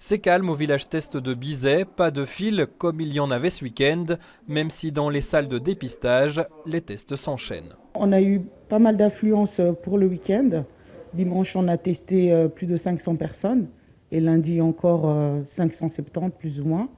C'est calme au village test de Bizet, pas de fil comme il y en avait ce week-end, même si dans les salles de dépistage, les tests s'enchaînent. On a eu pas mal d'affluence pour le week-end. Dimanche, on a testé plus de 500 personnes et lundi encore 570 plus ou moins.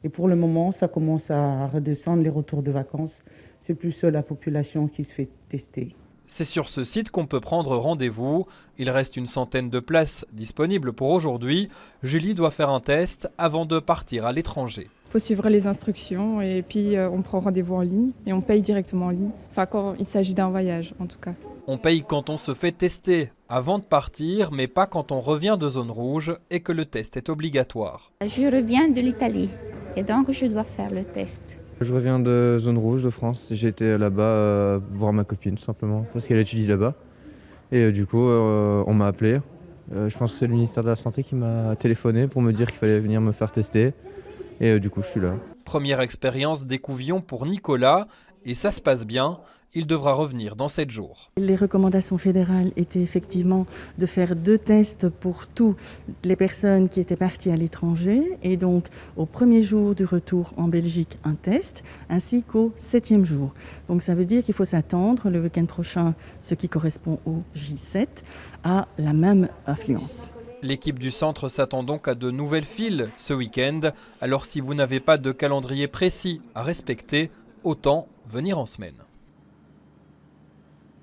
Et pour le moment, ça commence à redescendre les retours de vacances. C'est plus la population qui se fait tester. C'est sur ce site qu'on peut prendre rendez-vous. Il reste une centaine de places disponibles pour aujourd'hui. Julie doit faire un test avant de partir à l'étranger. Il faut suivre les instructions et puis on prend rendez-vous en ligne et on paye directement en ligne. Enfin, quand il s'agit d'un voyage en tout cas. On paye quand on se fait tester avant de partir, mais pas quand on revient de zone rouge et que le test est obligatoire. Je reviens de l'Italie et donc je dois faire le test. Je reviens de zone rouge de France. J'ai été là-bas voir ma copine tout simplement parce qu'elle étudie là-bas. Et du coup, on m'a appelé. Je pense que c'est le ministère de la Santé qui m'a téléphoné pour me dire qu'il fallait venir me faire tester. Et du coup, je suis là. Première expérience d'écouvillon pour Nicolas et ça se passe bien. Il devra revenir dans 7 jours. Les recommandations fédérales étaient effectivement de faire 2 tests pour toutes les personnes qui étaient parties à l'étranger et donc au premier jour du retour en Belgique un test ainsi qu'au 7e jour. Donc ça veut dire qu'il faut s'attendre le week-end prochain, ce qui correspond au J7, à la même affluence. L'équipe du centre s'attend donc à de nouvelles files ce week-end. Alors si vous n'avez pas de calendrier précis à respecter, autant venir en semaine.